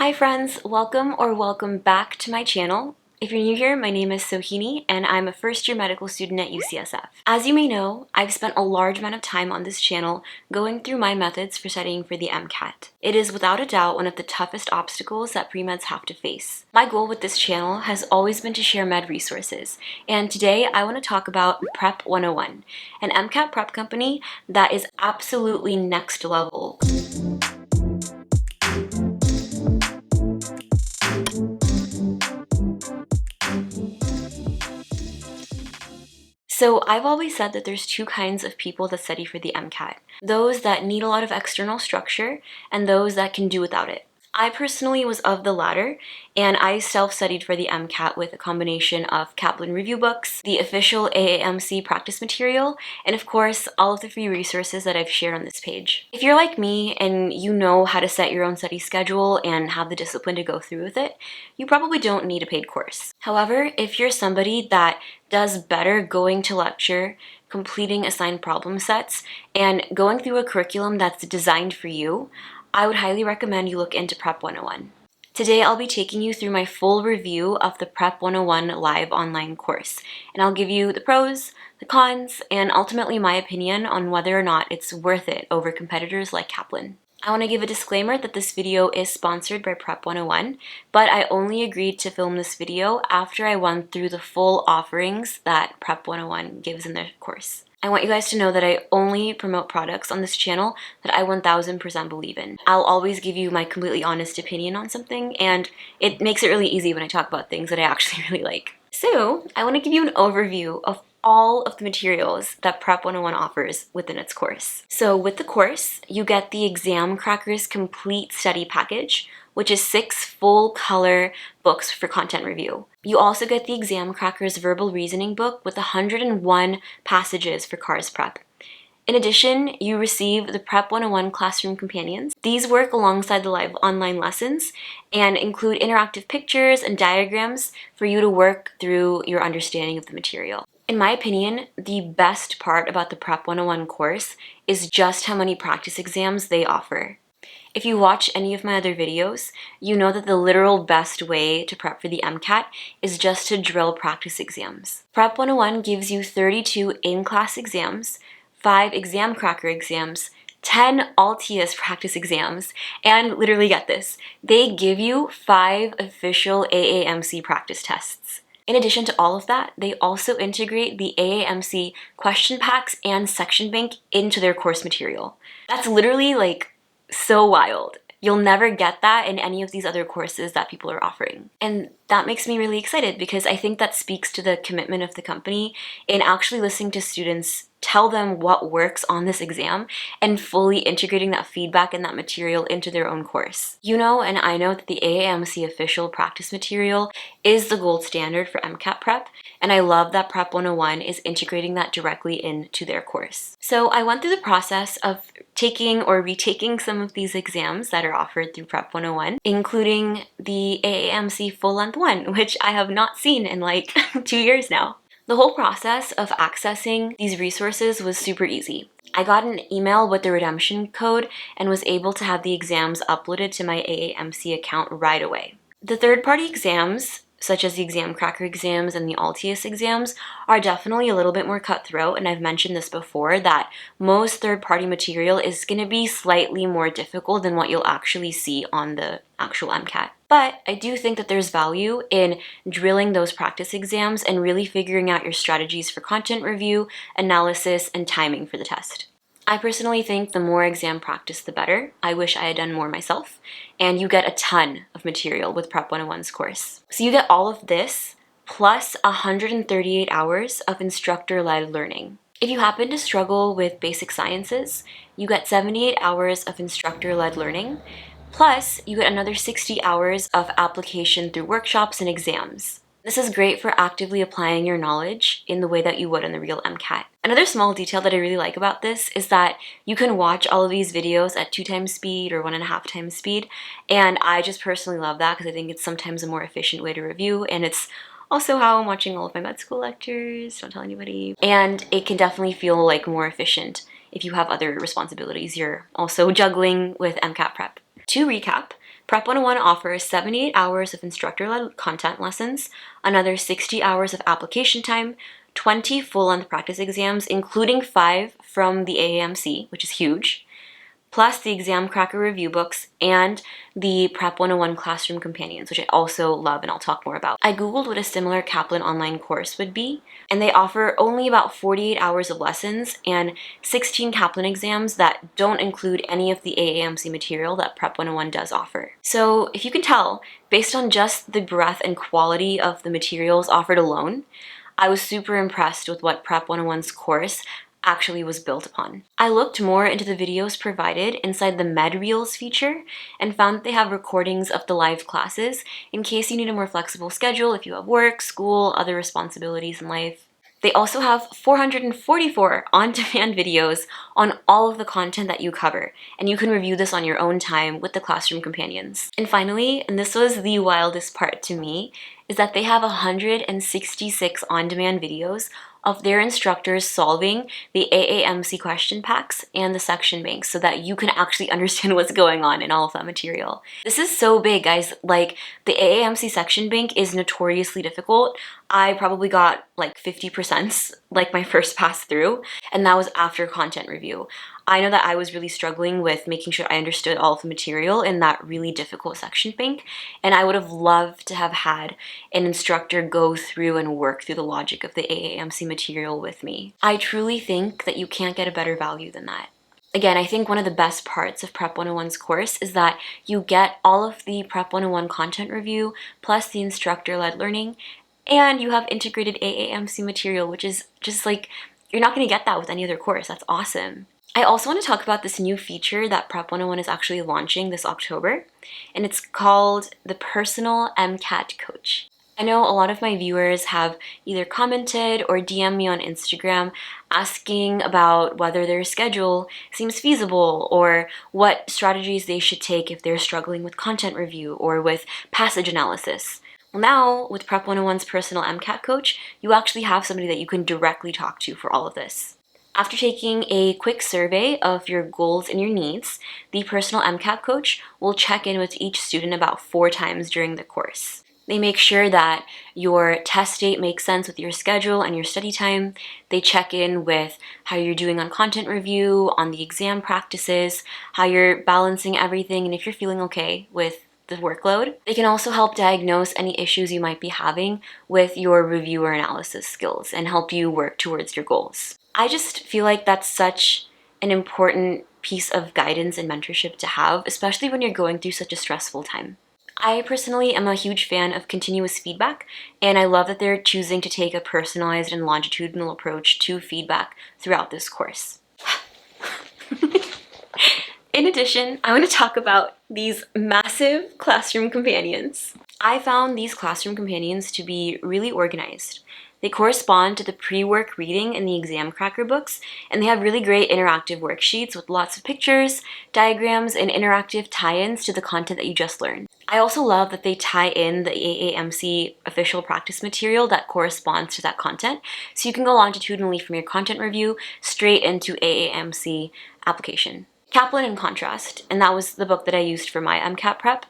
Hi friends, welcome back to my channel. If you're new here, my name is Sohini and I'm a first-year medical student at UCSF. As you may know, I've spent a large amount of time on this channel going through my methods for studying for the MCAT. It is without a doubt one of the toughest obstacles that pre-meds have to face. My goal with this channel has always been to share med resources, and today I want to talk about Prep101, an MCAT prep company that is absolutely next level. So I've always said that there's two kinds of people that study for the MCAT. Those that need a lot of external structure and those that can do without it. I personally was of the latter, and I self-studied for the MCAT with a combination of Kaplan review books, the official AAMC practice material, and of course, all of the free resources that I've shared on this page. If you're like me and you know how to set your own study schedule and have the discipline to go through with it, you probably don't need a paid course. However, if you're somebody that does better going to lecture, completing assigned problem sets, and going through a curriculum that's designed for you, I would highly recommend you look into Prep101. Today I'll be taking you through my full review of the Prep101 live online course, and I'll give you the pros, the cons, and ultimately my opinion on whether or not it's worth it over competitors like Kaplan. I want to give a disclaimer that this video is sponsored by Prep101, but I only agreed to film this video after I went through the full offerings that Prep101 gives in their course. I want you guys to know that I only promote products on this channel that I 1000% believe in. I'll always give you my completely honest opinion on something, and it makes it really easy when I talk about things that I actually really like. So, I want to give you an overview of all of the materials that Prep101 offers within its course. So with the course, you get the ExamKracker's Complete Study Package, which is 6 full-color books for content review. You also get the ExamKracker's Verbal Reasoning book with 101 passages for CARS prep. In addition, you receive the Prep101 Classroom Companions. These work alongside the live online lessons and include interactive pictures and diagrams for you to work through your understanding of the material. In my opinion, the best part about the Prep101 course is just how many practice exams they offer. If you watch any of my other videos, you know that the literal best way to prep for the MCAT is just to drill practice exams. Prep101 gives you 32 in-class exams, 5 ExamKracker exams, 10 Altius practice exams, and literally get this, they give you 5 official AAMC practice tests. In addition to all of that, they also integrate the AAMC question packs and section bank into their course material. That's literally like so wild. You'll never get that in any of these other courses that people are offering. And that makes me really excited because I think that speaks to the commitment of the company in actually listening to students tell them what works on this exam and fully integrating that feedback and that material into their own course. You know, and I know that the AAMC official practice material is the gold standard for MCAT prep, and I love that Prep101 is integrating that directly into their course. So I went through the process of taking or retaking some of these exams that are offered through Prep101, including the AAMC full-length one, which I have not seen in like 2 years now. The whole process of accessing these resources was super easy. I got an email with the redemption code and was able to have the exams uploaded to my AAMC account right away. The third-party exams, such as the ExamKracker exams and the Altius exams, are definitely a little bit more cutthroat, and I've mentioned this before that most third-party material is going to be slightly more difficult than what you'll actually see on the actual MCAT. But I do think that there's value in drilling those practice exams and really figuring out your strategies for content review, analysis, and timing for the test. I personally think the more exam practice, the better. I wish I had done more myself. And you get a ton of material with Prep101's course. So you get all of this plus 138 hours of instructor-led learning. If you happen to struggle with basic sciences, you get 78 hours of instructor-led learning, plus you get another 60 hours of application through workshops and exams. This is great for actively applying your knowledge in the way that you would in the real MCAT. Another small detail that I really like about this is that you can watch all of these videos at 2 times speed or 1.5 times speed, and I just personally love that because I think it's sometimes a more efficient way to review, and it's also how I'm watching all of my med school lectures, don't tell anybody, and it can definitely feel like more efficient if you have other responsibilities you're also juggling with MCAT prep. To recap, Prep101 offers 78 hours of instructor-led content lessons, another 60 hours of application time, 20 full-length practice exams, including 5 from the AAMC, which is huge, plus the ExamKracker review books and the Prep101 classroom companions, which I also love and I'll talk more about. I googled what a similar Kaplan online course would be, and they offer only about 48 hours of lessons and 16 Kaplan exams that don't include any of the AAMC material that Prep101 does offer. So if you can tell, based on just the breadth and quality of the materials offered alone, I was super impressed with what Prep101's course actually was built upon. I looked more into the videos provided inside the Med Reels feature and found that they have recordings of the live classes in case you need a more flexible schedule if you have work, school, other responsibilities in life. They also have 444 on-demand videos on all of the content that you cover, and you can review this on your own time with the classroom companions. And finally, and this was the wildest part to me, is that they have 166 on-demand videos of their instructors solving the AAMC question packs and the section banks so that you can actually understand what's going on in all of that material. This is so big, guys. Like, the AAMC section bank is notoriously difficult. I probably got like 50% like my first pass through, and that was after content review. I know that I was really struggling with making sure I understood all of the material in that really difficult section bank, and I would have loved to have had an instructor go through and work through the logic of the AAMC material with me. I truly think that you can't get a better value than that. Again, I think one of the best parts of Prep101's course is that you get all of the Prep101 content review plus the instructor-led learning, and you have integrated AAMC material, which is just like, you're not going to get that with any other course. That's awesome. I also want to talk about this new feature that Prep101 is actually launching this October, and it's called the Personal MCAT Coach. I know a lot of my viewers have either commented or DM'd me on Instagram asking about whether their schedule seems feasible or what strategies they should take if they're struggling with content review or with passage analysis. Well, now, with Prep101's Personal MCAT Coach, you actually have somebody that you can directly talk to for all of this. After taking a quick survey of your goals and your needs, the Personal MCAT Coach will check in with each student about 4 times during the course. They make sure that your test date makes sense with your schedule and your study time. They check in with how you're doing on content review, on the exam practices, how you're balancing everything, and if you're feeling okay with the workload. They can also help diagnose any issues you might be having with your review or analysis skills and help you work towards your goals. I just feel like that's such an important piece of guidance and mentorship to have, especially when you're going through such a stressful time. I personally am a huge fan of continuous feedback, and I love that they're choosing to take a personalized and longitudinal approach to feedback throughout this course. In addition, I want to talk about these massive classroom companions. I found these classroom companions to be really organized. They correspond to the pre-work reading in the ExamKracker books, and they have really great interactive worksheets with lots of pictures, diagrams, and interactive tie-ins to the content that you just learned. I also love that they tie in the AAMC official practice material that corresponds to that content, so you can go longitudinally from your content review straight into AAMC application. Kaplan, in contrast, and that was the book that I used for my MCAT prep,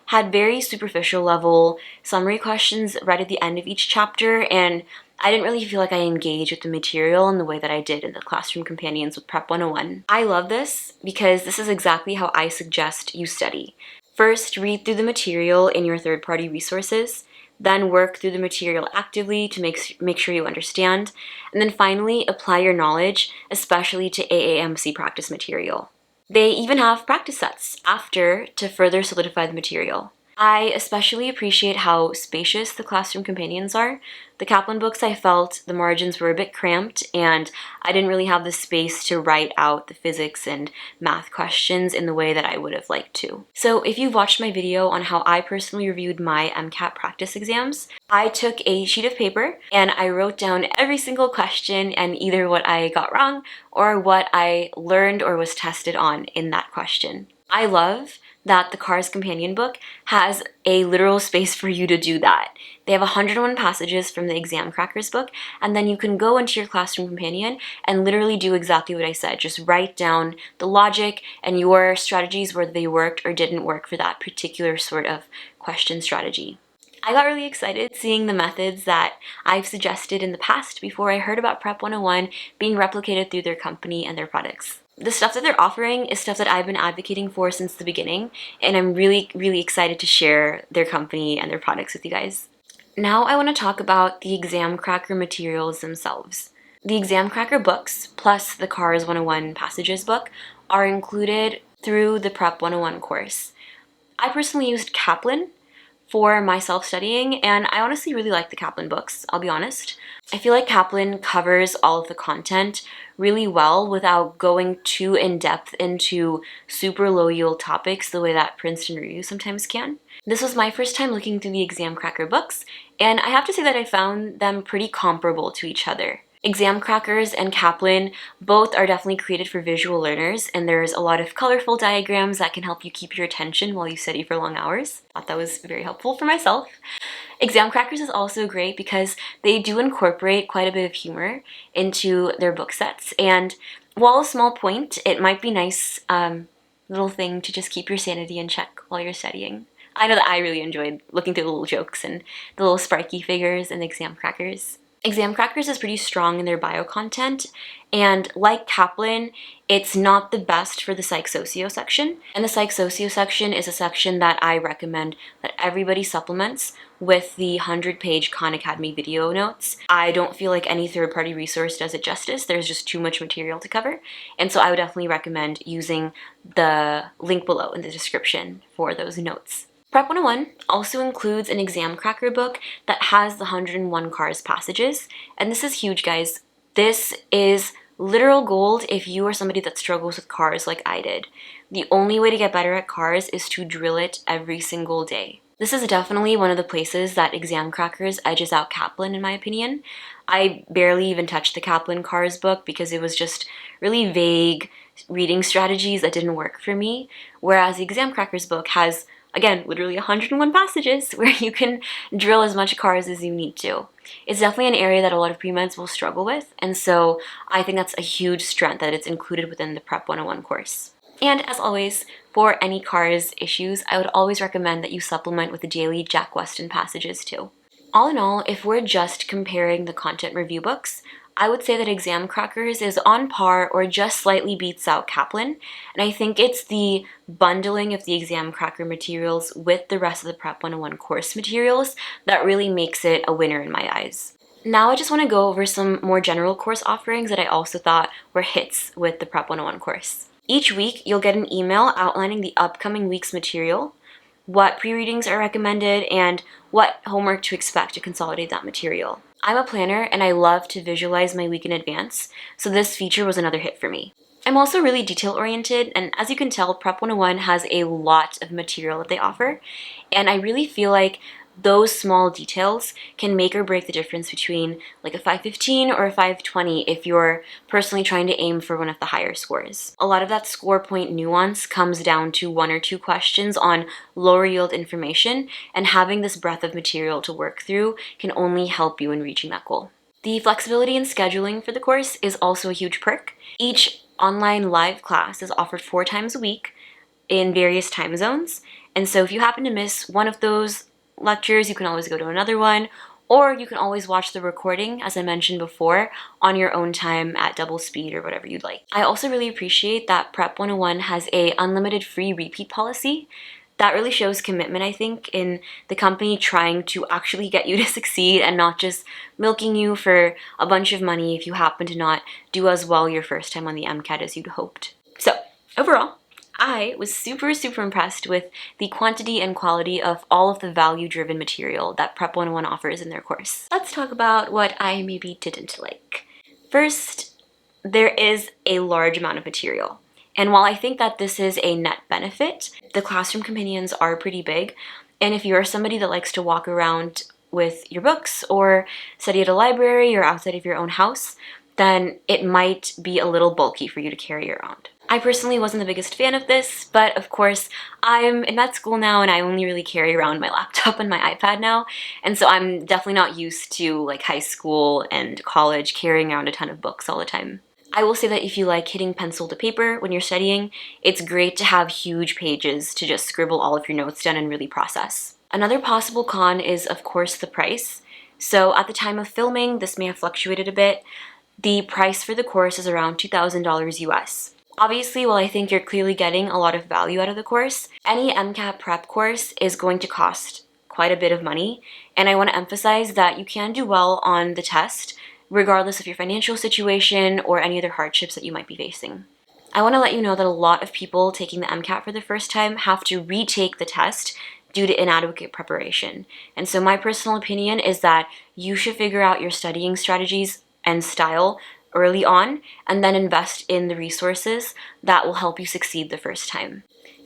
had very superficial level summary questions right at the end of each chapter, and I didn't really feel like I engaged with the material in the way that I did in the classroom companions with Prep101. I love this because this is exactly how I suggest you study. First, read through the material in your third-party resources, then work through the material actively to make sure you understand, and then finally apply your knowledge, especially to AAMC practice material. They even have practice sets after to further solidify the material. I especially appreciate how spacious the classroom companions are. The Kaplan books, I felt the margins were a bit cramped and I didn't really have the space to write out the physics and math questions in the way that I would have liked to. So if you've watched my video on how I personally reviewed my MCAT practice exams, I took a sheet of paper and I wrote down every single question and either what I got wrong or what I learned or was tested on in that question. I love that the Cars Companion book has a literal space for you to do that. They have 101 passages from the ExamKrackers book, and then you can go into your Classroom Companion and literally do exactly what I said. Just write down the logic and your strategies, whether they worked or didn't work for that particular sort of question strategy. I got really excited seeing the methods that I've suggested in the past before I heard about Prep 101 being replicated through their company and their products. The stuff that they're offering is stuff that I've been advocating for since the beginning, and I'm really, really excited to share their company and their products with you guys. Now I want to talk about the ExamKracker materials themselves. The ExamKracker books, plus the Cars 101 Passages book, are included through the Prep 101 course. I personally used Kaplan for my self-studying, and I honestly really like the Kaplan books, I'll be honest. I feel like Kaplan covers all of the content really well without going too in-depth into super low-yield topics the way that Princeton Review sometimes can. This was my first time looking through the ExamKracker books, and I have to say that I found them pretty comparable to each other. ExamKrackers and Kaplan both are definitely created for visual learners, and there's a lot of colorful diagrams that can help you keep your attention while you study for long hours. I thought that was very helpful for myself. ExamKrackers is also great because they do incorporate quite a bit of humor into their book sets, and while a small point, it might be nice little thing to just keep your sanity in check while you're studying. I know that I really enjoyed looking through the little jokes and the little sparky figures in the ExamKrackers. ExamKrackers is pretty strong in their bio content, and like Kaplan, it's not the best for the Psych-Socio section. And the Psych-Socio section is a section that I recommend that everybody supplements with the 100-page Khan Academy video notes. I don't feel like any third-party resource does it justice. There's just too much material to cover, and so I would definitely recommend using the link below in the description for those notes. Prep 101 also includes an ExamKracker book that has the 101 Cars passages, and this is huge, guys. This is literal gold if you are somebody that struggles with cars like I did. The only way to get better at cars is to drill it every single day. This is definitely one of the places that ExamKrackers edges out Kaplan, in my opinion. I barely even touched the Kaplan Cars book because it was just really vague reading strategies that didn't work for me, whereas the ExamKrackers book has, again, literally 101 passages where you can drill as much cars as you need to. It's definitely an area that a lot of pre-meds will struggle with, and so I think that's a huge strength that it's included within the Prep 101 course. And as always, for any cars issues, I would always recommend that you supplement with the daily Jack Weston passages too. All in all, if we're just comparing the content review books, I would say that ExamKrackers is on par or just slightly beats out Kaplan, and I think it's the bundling of the ExamKracker materials with the rest of the Prep 101 course materials that really makes it a winner in my eyes. Now I just want to go over some more general course offerings that I also thought were hits with the Prep 101 course. Each week, you'll get an email outlining the upcoming week's material, what pre-readings are recommended, and what homework to expect to consolidate that material. I'm a planner and I love to visualize my week in advance, so this feature was another hit for me. I'm also really detail-oriented, and as you can tell, Prep 101 has a lot of material that they offer, and I really feel like those small details can make or break the difference between like a 515 or a 520 if you're personally trying to aim for one of the higher scores. A lot of that score point nuance comes down to one or two questions on lower yield information, and having this breadth of material to work through can only help you in reaching that goal. The flexibility in scheduling for the course is also a huge perk. Each online live class is offered 4 times a week in various time zones, and so if you happen to miss one of those lectures, you can always go to another one, or you can always watch the recording, as I mentioned before, on your own time at double speed or whatever you'd like. I also really appreciate that Prep 101 has a unlimited free repeat policy. That really shows commitment, I think, in the company trying to actually get you to succeed and not just milking you for a bunch of money if you happen to not do as well your first time on the MCAT as you'd hoped. So, overall, I was super impressed with the quantity and quality of all of the value-driven material that Prep 101 offers in their course. Let's talk about what I maybe didn't like. First, there is a large amount of material. And while I think that this is a net benefit, the classroom companions are pretty big. And if you're somebody that likes to walk around with your books or study at a library or outside of your own house, then it might be a little bulky for you to carry around. I personally wasn't the biggest fan of this, but of course, I'm in med school now and I only really carry around my laptop and my iPad now, and so I'm definitely not used to like high school and college carrying around a ton of books all the time. I will say that if you like hitting pencil to paper when you're studying, it's great to have huge pages to just scribble all of your notes down and really process. Another possible con is, of course, the price. So at the time of filming, this may have fluctuated a bit. The price for the course is around $2,000 US. Obviously, while I think you're clearly getting a lot of value out of the course, any MCAT prep course is going to cost quite a bit of money, and I want to emphasize that you can do well on the test, regardless of your financial situation or any other hardships that you might be facing. I want to let you know that a lot of people taking the MCAT for the first time have to retake the test due to inadequate preparation. And so my personal opinion is that you should figure out your studying strategies and style early on and then invest in the resources that will help you succeed the first time.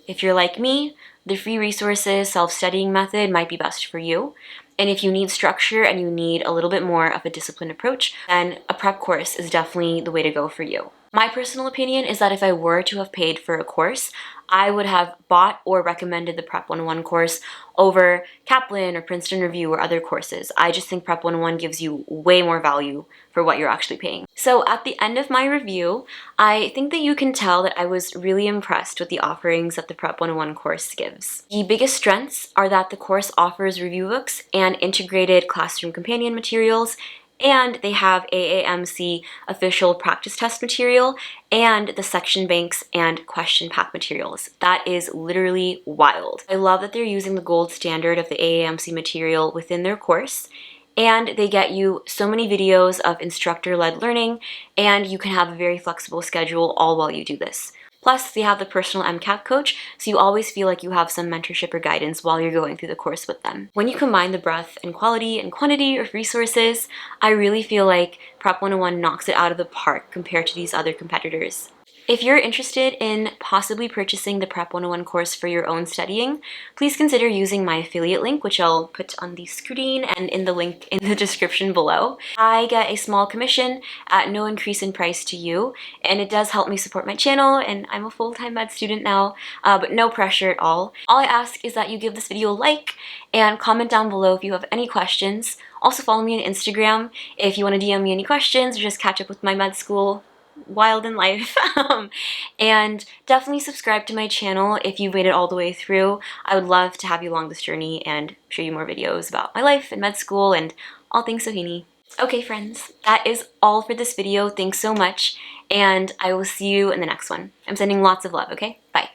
If you're like me, the free resources self-studying method might be best for you. And if you need structure and you need a little bit more of a disciplined approach, then a prep course is definitely the way to go for you. My personal opinion is that if I were to have paid for a course, I would have bought or recommended the Prep101 course over Kaplan or Princeton Review or other courses. I just think Prep101 gives you way more value for what you're actually paying. So at the end of my review, I think that you can tell that I was really impressed with the offerings that the Prep101 course gives. The biggest strengths are that the course offers review books and integrated classroom companion materials, and they have AAMC official practice test material and the section banks and question pack materials. That is literally wild. I love that they're using the gold standard of the AAMC material within their course, and they get you so many videos of instructor-led learning, and you can have a very flexible schedule all while you do this. Plus, they have the personal MCAT coach, so you always feel like you have some mentorship or guidance while you're going through the course with them. When you combine the breadth and quality and quantity of resources, I really feel like Prep101 knocks it out of the park compared to these other competitors. If you're interested in possibly purchasing the Prep101 course for your own studying, please consider using my affiliate link, which I'll put on the screen and in the link in the description below. I get a small commission at no increase in price to you, and it does help me support my channel, and I'm a full-time med student now, but no pressure at all. All I ask is that you give this video a like and comment down below if you have any questions. Also follow me on Instagram if you want to DM me any questions or just catch up with my med school wild in life. And definitely subscribe to my channel if you've made it all the way through. I would love to have you along this journey and show you more videos about my life and med school and all things Sohini. Okay friends, that is all for this video. Thanks so much, and I will see you in the next one. I'm sending lots of love, okay? Bye.